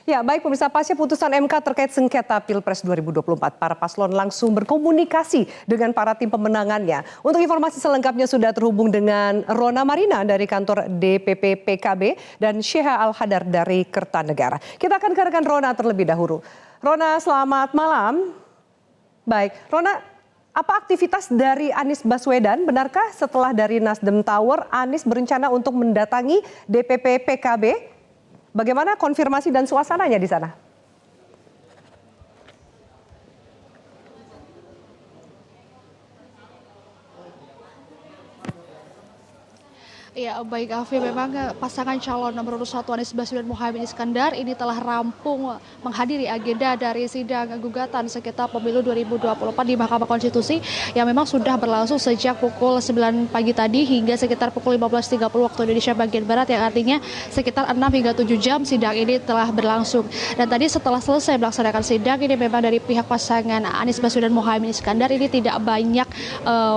Ya, baik pemirsa, pasca putusan MK terkait sengketa Pilpres 2024, para paslon langsung berkomunikasi dengan para tim pemenangannya. Untuk informasi selengkapnya sudah terhubung dengan Rona Marina dari kantor DPP PKB dan Sheha Al-Hadar dari Kertanegara. Kita akan ke rekan Rona terlebih dahulu. Rona, selamat malam. Baik, Rona, apa aktivitas dari Anies Baswedan? Benarkah setelah dari Nasdem Tower, Anies berencana untuk mendatangi DPP PKB? Bagaimana konfirmasi dan suasananya di sana? Ya, baik Afi, memang pasangan calon nomor urut 1 Anies Baswedan Muhaimin Iskandar ini telah rampung menghadiri agenda dari sidang gugatan sengketa pemilu 2024 di Mahkamah Konstitusi yang memang sudah berlangsung sejak pukul 9 pagi tadi hingga sekitar pukul 15.30 waktu Indonesia bagian Barat, yang artinya sekitar 6 hingga 7 jam sidang ini telah berlangsung. Dan tadi setelah selesai melaksanakan sidang ini memang dari pihak pasangan Anies Baswedan Muhaimin Iskandar ini tidak banyak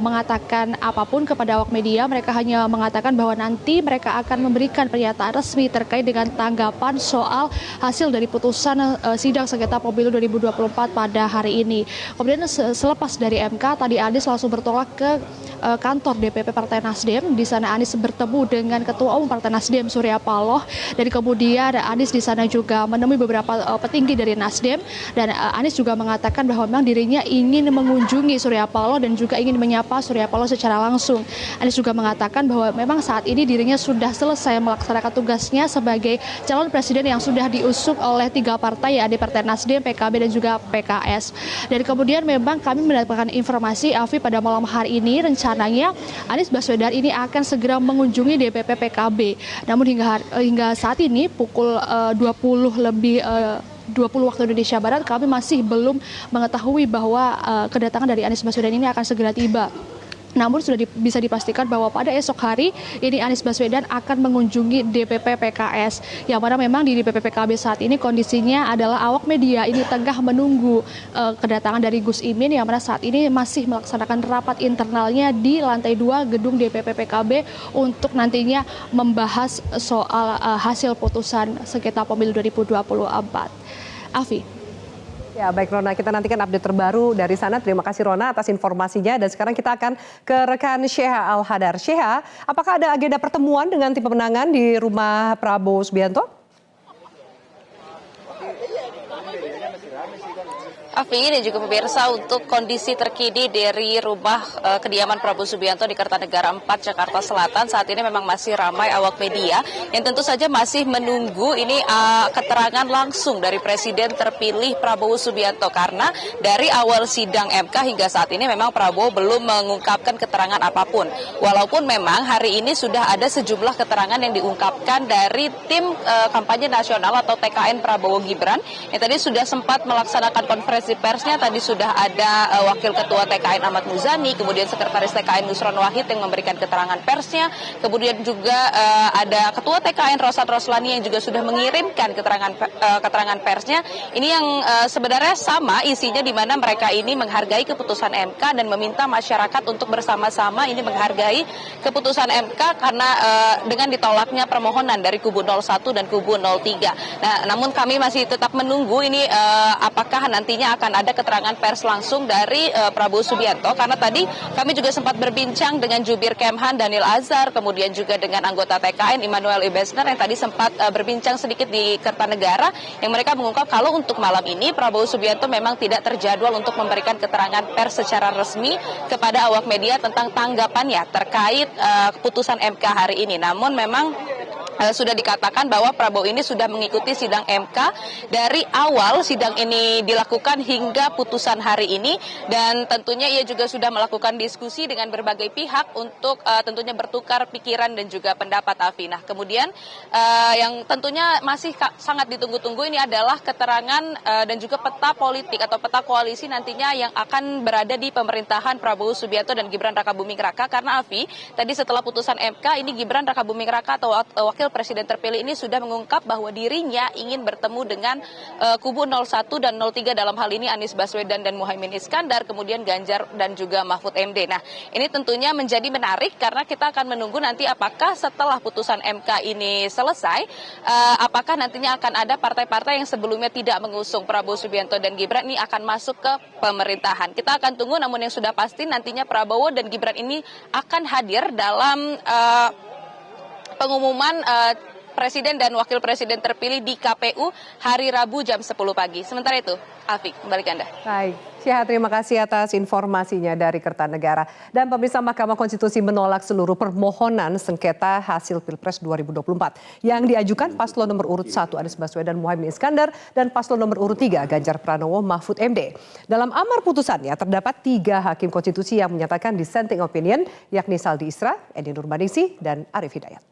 mengatakan apapun kepada awak media. Mereka hanya mengatakan bahwa nanti mereka akan memberikan pernyataan resmi terkait dengan tanggapan soal hasil dari putusan sidang sengketa pemilu 2024 pada hari ini. Kemudian selepas dari MK, tadi Anies langsung bertolak ke kantor DPP Partai Nasdem. Di sana Anies bertemu dengan Ketua Umum Partai Nasdem Surya Paloh, dan kemudian Anies di sana juga menemui beberapa petinggi dari Nasdem, dan Anies juga mengatakan bahwa memang dirinya ingin mengunjungi Surya Paloh dan juga ingin menyapa Surya Paloh secara langsung. Anies juga mengatakan bahwa memang saat ini dirinya sudah selesai melaksanakan tugasnya sebagai calon presiden yang sudah diusung oleh 3 partai, yaitu Partai Nasdem, PKB dan juga PKS. Dan kemudian memang kami mendapatkan informasi, Afi, pada malam hari ini rencananya Anies Baswedan ini akan segera mengunjungi DPP PKB. Namun hingga saat ini pukul 20 waktu Indonesia Barat, kami masih belum mengetahui bahwa kedatangan dari Anies Baswedan ini akan segera tiba. Namun sudah bisa dipastikan bahwa pada esok hari ini Anies Baswedan akan mengunjungi DPP PKS, yang mana memang di DPP PKB saat ini kondisinya adalah awak media ini tengah menunggu kedatangan dari Gus Imin, yang mana saat ini masih melaksanakan rapat internalnya di lantai 2 gedung DPP PKB untuk nantinya membahas soal hasil putusan sengketa pemilu 2024. Afi. Ya, baik Rona, kita nantikan update terbaru dari sana. Terima kasih Rona atas informasinya. Dan sekarang kita akan ke rekan Sheha Al-Hadar. Sheha, apakah ada agenda pertemuan dengan tim pemenangan di rumah Prabowo Subianto? Afi, dan juga pemirsa, untuk kondisi terkini dari rumah kediaman Prabowo Subianto di Kertanegara 4, Jakarta Selatan, saat ini memang masih ramai awak media yang tentu saja masih menunggu ini keterangan langsung dari Presiden terpilih Prabowo Subianto, karena dari awal sidang MK hingga saat ini memang Prabowo belum mengungkapkan keterangan apapun. Walaupun memang hari ini sudah ada sejumlah keterangan yang diungkapkan dari tim kampanye nasional atau TKN Prabowo Gibran yang tadi sudah sempat melaksanakan konferensi persnya. Tadi sudah ada Wakil Ketua TKN Ahmad Muzani, kemudian Sekretaris TKN Nusron Wahid yang memberikan keterangan persnya, kemudian juga ada Ketua TKN Rosan Roslani yang juga sudah mengirimkan keterangan persnya. Ini yang sebenarnya sama isinya, di mana mereka ini menghargai keputusan MK dan meminta masyarakat untuk bersama-sama ini menghargai keputusan MK karena dengan ditolaknya permohonan dari kubu 01 dan kubu 03. Nah, namun kami masih tetap menunggu ini apakah nantinya akan ada keterangan pers langsung dari Prabowo Subianto, karena tadi kami juga sempat berbincang dengan Jubir Kemhan Daniel Azhar, kemudian juga dengan anggota TKN Immanuel Ibesner yang tadi sempat berbincang sedikit di Kertanegara, yang mereka mengungkap kalau untuk malam ini Prabowo Subianto memang tidak terjadwal untuk memberikan keterangan pers secara resmi kepada awak media tentang tanggapannya terkait keputusan MK hari ini. Namun memang sudah dikatakan bahwa Prabowo ini sudah mengikuti sidang MK dari awal sidang ini dilakukan hingga putusan hari ini, dan tentunya ia juga sudah melakukan diskusi dengan berbagai pihak untuk tentunya bertukar pikiran dan juga pendapat, Afi. Nah, kemudian yang tentunya masih sangat ditunggu-tunggu ini adalah keterangan dan juga peta politik atau peta koalisi nantinya yang akan berada di pemerintahan Prabowo Subianto dan Gibran Rakabuming Raka, karena Afi, tadi setelah putusan MK ini Gibran Rakabuming Raka atau Wakil wakil presiden terpilih ini sudah mengungkap bahwa dirinya ingin bertemu dengan kubu 01 dan 03 dalam hal ini Anies Baswedan dan Muhaimin Iskandar, kemudian Ganjar dan juga Mahfud MD. Nah, ini tentunya menjadi menarik karena kita akan menunggu nanti apakah setelah putusan MK ini selesai, apakah nantinya akan ada partai-partai yang sebelumnya tidak mengusung Prabowo Subianto dan Gibran ini akan masuk ke pemerintahan. Kita akan tunggu, namun yang sudah pasti nantinya Prabowo dan Gibran ini akan hadir dalam pengumuman presiden dan wakil presiden terpilih di KPU hari Rabu jam 10 pagi. Sementara itu, Afiq, kembali ke Anda. Baik, Syah, terima kasih atas informasinya dari Kertanegara. Dan pemirsa, Mahkamah Konstitusi menolak seluruh permohonan sengketa hasil Pilpres 2024 yang diajukan paslon nomor urut 1 Anies Baswedan Muhaimin Iskandar dan paslon nomor urut 3 Ganjar Pranowo Mahfud MD. Dalam amar putusannya terdapat 3 hakim konstitusi yang menyatakan dissenting opinion, yakni Saldi Isra, Edi Nurbaningsih, dan Arief Hidayat.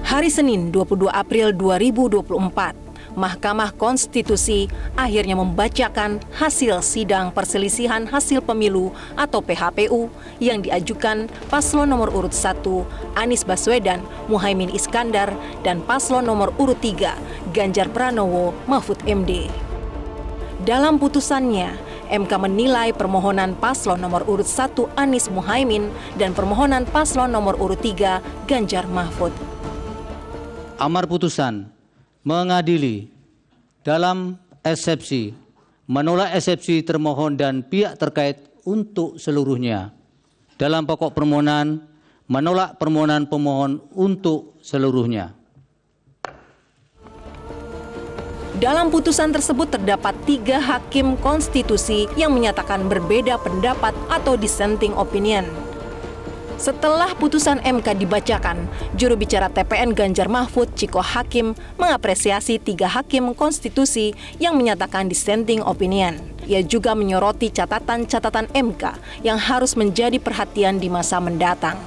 Hari Senin 22 April 2024, Mahkamah Konstitusi akhirnya membacakan hasil sidang perselisihan hasil pemilu atau PHPU yang diajukan paslon nomor urut 1 Anies Baswedan Muhaimin Iskandar dan paslon nomor urut 3 Ganjar Pranowo Mahfud MD. Dalam putusannya, MK menilai permohonan paslon nomor urut 1 Anies Muhaimin dan permohonan paslon nomor urut 3 Ganjar Mahfud. Amar putusan mengadili dalam eksepsi, menolak eksepsi termohon dan pihak terkait untuk seluruhnya. Dalam pokok permohonan, menolak permohonan pemohon untuk seluruhnya. Dalam putusan tersebut terdapat 3 hakim konstitusi yang menyatakan berbeda pendapat atau dissenting opinion. Setelah putusan MK dibacakan, juru bicara TPN Ganjar Mahfud, Ciko Hakim, mengapresiasi 3 hakim konstitusi yang menyatakan dissenting opinion. Ia juga menyoroti catatan-catatan MK yang harus menjadi perhatian di masa mendatang.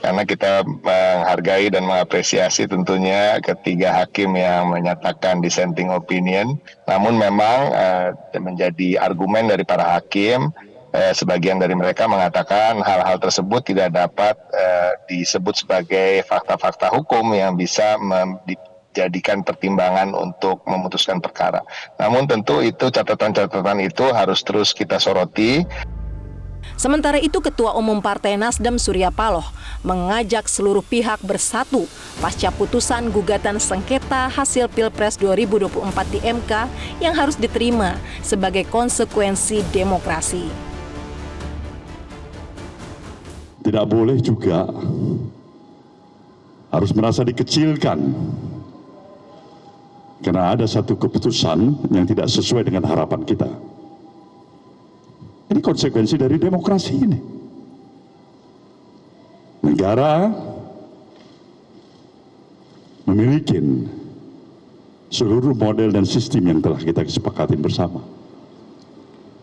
Karena kita menghargai dan mengapresiasi tentunya ketiga hakim yang menyatakan dissenting opinion. Namun memang menjadi argumen dari para hakim, sebagian dari mereka mengatakan hal-hal tersebut tidak dapat disebut sebagai fakta-fakta hukum yang bisa dijadikan pertimbangan untuk memutuskan perkara. Namun tentu itu catatan-catatan itu harus terus kita soroti. Sementara itu, Ketua Umum Partai Nasdem Surya Paloh mengajak seluruh pihak bersatu pasca putusan gugatan sengketa hasil Pilpres 2024 di MK yang harus diterima sebagai konsekuensi demokrasi. Tidak boleh juga harus merasa dikecilkan karena ada satu keputusan yang tidak sesuai dengan harapan kita. Ini konsekuensi dari demokrasi ini. Negara memiliki seluruh model dan sistem yang telah kita sepakati bersama.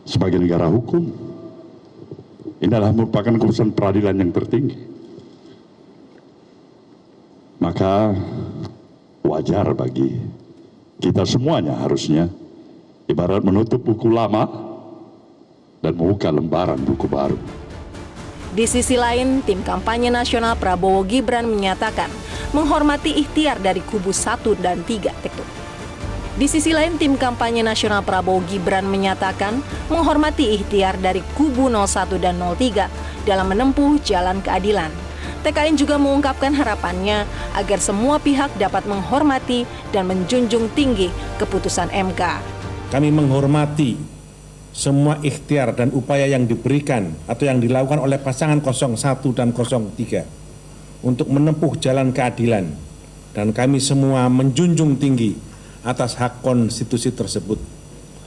Sebagai negara hukum, ini adalah merupakan keputusan peradilan yang tertinggi. Maka wajar bagi kita semuanya harusnya ibarat menutup buku lama dan membuka lembaran buku baru. Di sisi lain, tim kampanye nasional Prabowo Gibran menyatakan menghormati ikhtiar dari kubu 1 dan 3. Di sisi lain, tim kampanye nasional Prabowo Gibran menyatakan menghormati ikhtiar dari kubu 01 dan 03 dalam menempuh jalan keadilan. TKN juga mengungkapkan harapannya agar semua pihak dapat menghormati dan menjunjung tinggi keputusan MK. Kami menghormati semua ikhtiar dan upaya yang diberikan atau yang dilakukan oleh pasangan 01 dan 03 untuk menempuh jalan keadilan, dan kami semua menjunjung tinggi atas hak konstitusi tersebut.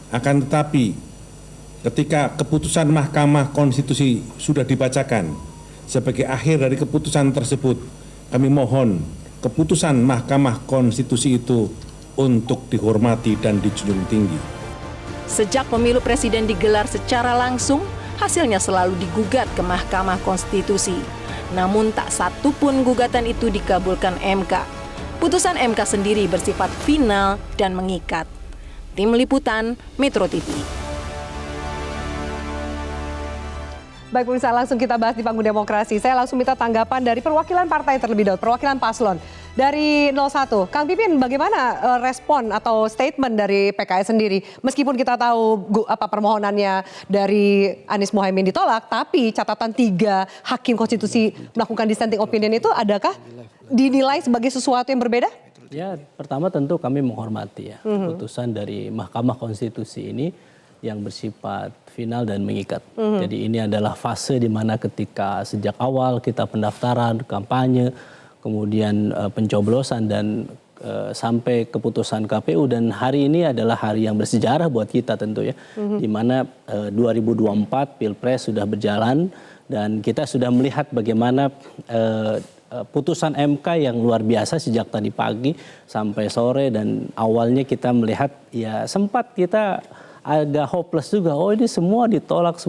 Akan tetapi, ketika keputusan Mahkamah Konstitusi sudah dibacakan, sebagai akhir dari keputusan tersebut, kami mohon keputusan Mahkamah Konstitusi itu untuk dihormati dan dijunjung tinggi. Sejak pemilu presiden digelar secara langsung, hasilnya selalu digugat ke Mahkamah Konstitusi. Namun tak satu pun gugatan itu dikabulkan MK. Putusan MK sendiri bersifat final dan mengikat. Tim Liputan Metro TV. Baik pemirsa, langsung kita bahas di panggung demokrasi. Saya langsung minta tanggapan dari perwakilan partai terlebih dahulu, perwakilan paslon. Dari 01, Kang Pipin bagaimana respon atau statement dari PKS sendiri? Meskipun kita tahu permohonannya dari Anies Mohaimin ditolak, tapi catatan 3 hakim konstitusi melakukan dissenting opinion itu adakah dinilai sebagai sesuatu yang berbeda? Ya, pertama tentu kami menghormati ya putusan dari Mahkamah Konstitusi ini yang bersifat final dan mengikat. Jadi ini adalah fase di mana ketika sejak awal kita pendaftaran, kampanye, kemudian pencoblosan dan sampai keputusan KPU, dan hari ini adalah hari yang bersejarah buat kita tentu ya. Di mana 2024 Pilpres sudah berjalan dan kita sudah melihat bagaimana putusan MK yang luar biasa sejak tadi pagi sampai sore, dan awalnya kita melihat ya sempat kita agak hopeless juga, oh ini semua ditolak,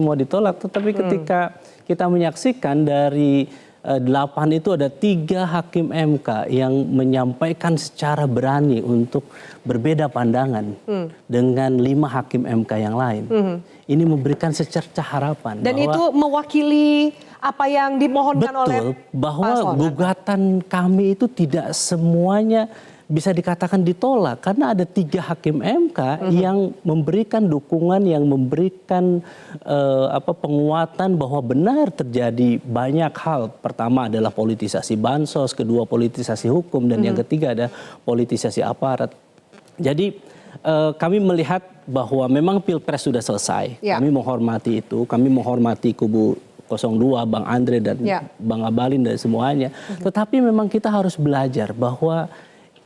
tetapi ketika kita menyaksikan dari 8 itu ada 3 hakim MK yang menyampaikan secara berani untuk berbeda pandangan dengan 5 hakim MK yang lain. Ini memberikan secercah harapan. Dan bahwa itu mewakili apa yang dimohonkan oleh bahwa gugatan kami itu tidak semuanya bisa dikatakan ditolak, karena ada 3 hakim MK yang memberikan dukungan, yang memberikan penguatan bahwa benar terjadi banyak hal. Pertama adalah politisasi bansos, kedua politisasi hukum, dan yang ketiga ada politisasi aparat. Jadi kami melihat bahwa memang Pilpres sudah selesai. Ya. Kami menghormati itu, kami menghormati kubu 02, Bang Andre dan Bang Abalin dan semuanya. Tetapi memang kita harus belajar bahwa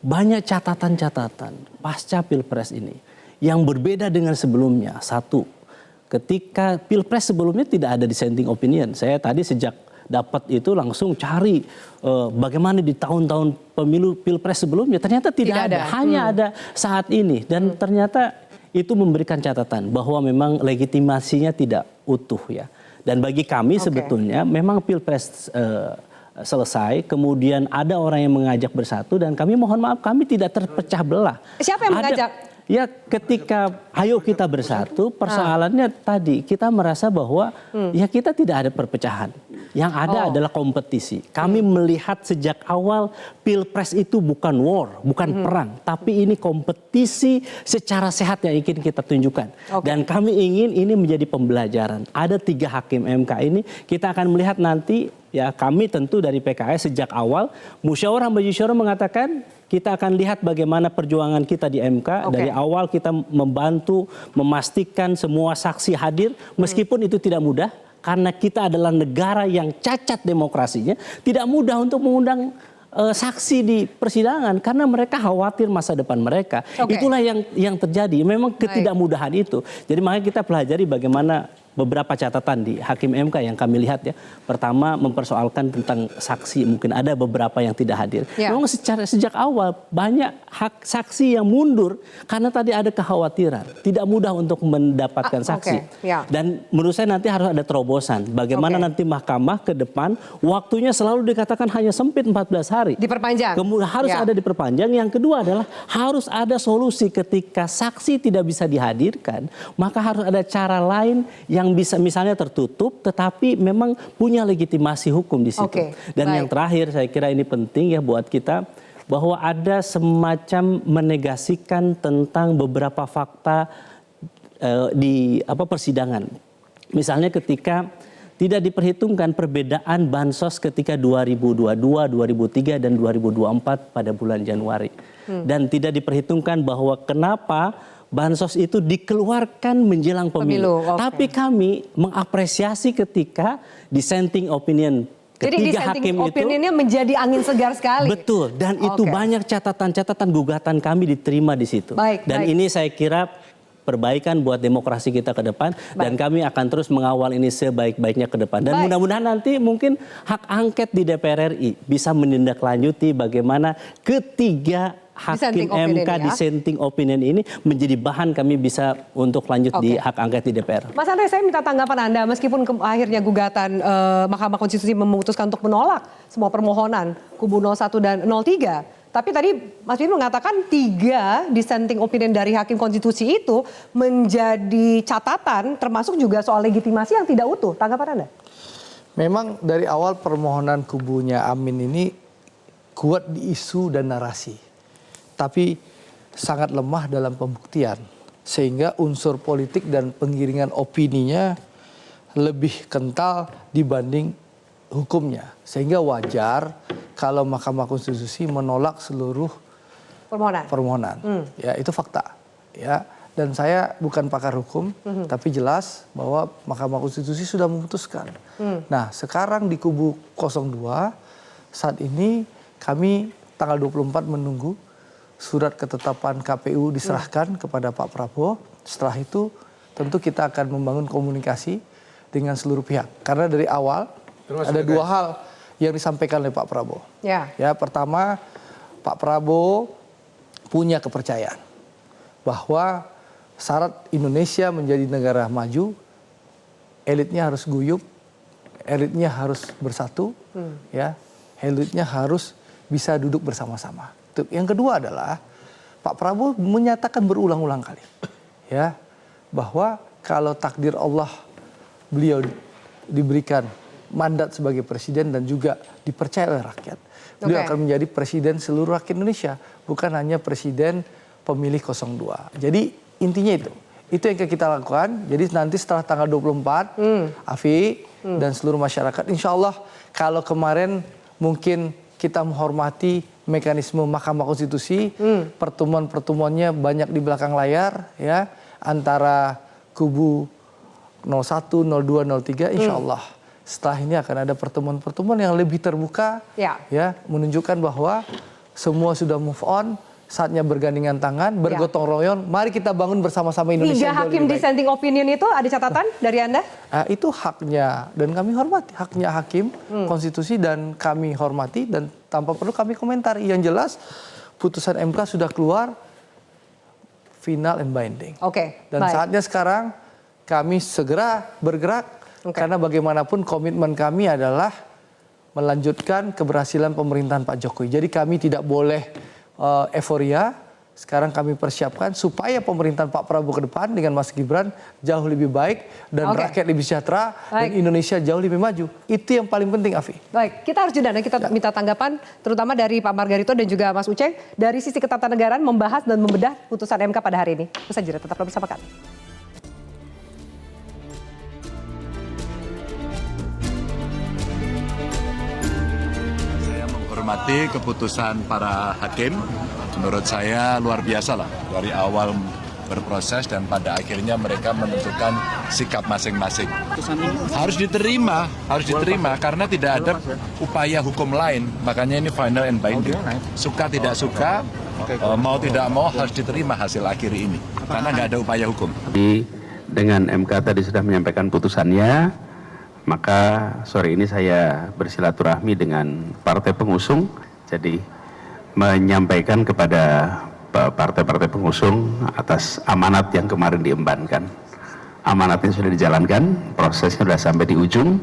banyak catatan-catatan pasca Pilpres ini yang berbeda dengan sebelumnya. Satu, ketika Pilpres sebelumnya tidak ada dissenting opinion. Saya tadi sejak dapat itu langsung cari bagaimana di tahun-tahun pemilu Pilpres sebelumnya. Ternyata tidak ada. Hanya ada saat ini. Dan ternyata itu memberikan catatan bahwa memang legitimasinya tidak utuh ya. Dan bagi kami sebetulnya memang Pilpres selesai, kemudian ada orang yang mengajak bersatu, dan kami mohon maaf kami tidak terpecah belah. Siapa yang mengajak? Ya ketika ayo kita bersatu, persoalannya tadi kita merasa bahwa ya kita tidak ada perpecahan. Yang ada adalah kompetisi. Kami melihat sejak awal Pilpres itu bukan war, bukan perang, tapi ini kompetisi secara sehat yang ingin kita tunjukkan. Dan kami ingin ini menjadi pembelajaran. Ada 3 hakim MK ini, kita akan melihat nanti. Ya, kami tentu dari PKS sejak awal musyawarah majelis mengatakan kita akan lihat bagaimana perjuangan kita di MK. Dari awal kita membantu memastikan semua saksi hadir, meskipun itu tidak mudah karena kita adalah negara yang cacat demokrasinya, tidak mudah untuk mengundang saksi di persidangan karena mereka khawatir masa depan mereka. Itulah yang terjadi, memang ketidakmudahan itu. Jadi makanya kita pelajari bagaimana beberapa catatan di hakim MK yang kami lihat ya. Pertama, mempersoalkan tentang saksi, mungkin ada beberapa yang tidak hadir. Memang sejak awal banyak saksi yang mundur karena tadi ada kekhawatiran, tidak mudah untuk mendapatkan saksi. Dan menurut saya nanti harus ada terobosan. Bagaimana nanti mahkamah ke depan waktunya selalu dikatakan hanya sempit 14 hari. Diperpanjang. Kemudian harus ada diperpanjang. Yang kedua adalah harus ada solusi ketika saksi tidak bisa dihadirkan, maka harus ada cara lain yang bisa misalnya tertutup tetapi memang punya legitimasi hukum di situ. Dan yang terakhir saya kira ini penting ya buat kita, bahwa ada semacam menegasikan tentang beberapa fakta di persidangan. Misalnya ketika tidak diperhitungkan perbedaan bansos ketika 2022, 2003 dan 2024 pada bulan Januari. Dan tidak diperhitungkan bahwa kenapa bansos itu dikeluarkan menjelang pemilu. Tapi kami mengapresiasi ketika dissenting opinion ketiga hakim itu. Jadi opinionnya menjadi angin segar sekali. Betul, dan itu banyak catatan-catatan gugatan kami diterima di situ. Dan ini saya kira perbaikan buat demokrasi kita ke depan. Dan kami akan terus mengawal ini sebaik-baiknya ke depan. Dan mudah-mudahan nanti mungkin hak angket di DPR RI bisa menindaklanjuti bagaimana ketiga hakim MK dissenting opinion ini menjadi bahan kami bisa untuk lanjut di hak angket di DPR. Mas Andre, saya minta tanggapan Anda meskipun akhirnya gugatan Mahkamah Konstitusi memutuskan untuk menolak semua permohonan kubu 01 dan 03. Tapi tadi Mas Pipin mengatakan 3 dissenting opinion dari hakim konstitusi itu menjadi catatan termasuk juga soal legitimasi yang tidak utuh. Tanggapan Anda? Memang dari awal permohonan kubunya Amin ini kuat di isu dan narasi, tapi sangat lemah dalam pembuktian, sehingga unsur politik dan penggiringan opininya lebih kental dibanding hukumnya, sehingga wajar kalau Mahkamah Konstitusi menolak seluruh permohonan. Ya, itu fakta. Ya, dan saya bukan pakar hukum, tapi jelas bahwa Mahkamah Konstitusi sudah memutuskan. Nah, sekarang di kubu 02 saat ini kami tanggal 24 menunggu surat ketetapan KPU diserahkan kepada Pak Prabowo. Setelah itu tentu kita akan membangun komunikasi dengan seluruh pihak. Karena dari awal ada dua hal yang disampaikan oleh Pak Prabowo. Ya, pertama, Pak Prabowo punya kepercayaan bahwa syarat Indonesia menjadi negara maju, elitnya harus guyup, elitnya harus bersatu, ya, elitnya harus bisa duduk bersama-sama. Yang kedua adalah Pak Prabowo menyatakan berulang-ulang kali, ya, bahwa kalau takdir Allah beliau diberikan mandat sebagai presiden dan juga dipercaya oleh rakyat, beliau akan menjadi presiden seluruh rakyat Indonesia, bukan hanya presiden pemilih 02. Jadi intinya itu yang kita lakukan. Jadi nanti setelah tanggal 24, Afi dan seluruh masyarakat, insya Allah kalau kemarin mungkin kita menghormati mekanisme Mahkamah Konstitusi, pertemuan-pertemuannya banyak di belakang layar, ya, antara kubu 01, 02, 03, insya Allah setelah ini akan ada pertemuan-pertemuan yang lebih terbuka, ya, menunjukkan bahwa semua sudah move on. Saatnya bergandengan tangan, bergotong royong. Mari kita bangun bersama-sama Indonesia. 3 hakim dissenting opinion itu ada catatan dari Anda? Itu haknya dan kami hormati. Haknya hakim konstitusi dan kami hormati dan tanpa perlu kami komentari. Yang jelas putusan MK sudah keluar final and binding. Dan saatnya sekarang kami segera bergerak karena bagaimanapun komitmen kami adalah melanjutkan keberhasilan pemerintahan Pak Jokowi. Jadi kami tidak boleh euforia. Sekarang kami persiapkan supaya pemerintahan Pak Prabowo ke depan dengan Mas Gibran jauh lebih baik dan rakyat lebih sejahtera dan Indonesia jauh lebih maju. Itu yang paling penting, Afi. Baik, kita harus jeda dan kita minta tanggapan terutama dari Pak Margarito dan juga Mas Uceng dari sisi ketatanegaraan membahas dan membedah putusan MK pada hari ini. Usai jeda, tetaplah bersama kami. Menghormati keputusan para hakim, menurut saya luar biasa lah. Dari awal berproses dan pada akhirnya mereka menentukan sikap masing-masing. Harus diterima karena tidak ada upaya hukum lain. Makanya ini final and binding. Suka tidak suka, mau tidak mau harus diterima hasil akhir ini. Karena nggak ada upaya hukum. Dengan MK tadi sudah menyampaikan putusannya, maka sore ini saya bersilaturahmi dengan partai pengusung, jadi menyampaikan kepada partai-partai pengusung atas amanat yang kemarin diembankan. Amanatnya sudah dijalankan, prosesnya sudah sampai di ujung,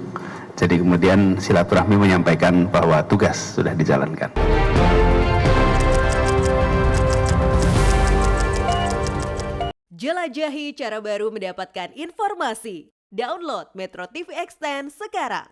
jadi kemudian silaturahmi menyampaikan bahwa tugas sudah dijalankan. Jelajahi cara baru mendapatkan informasi. Download Metro TV Extend sekarang.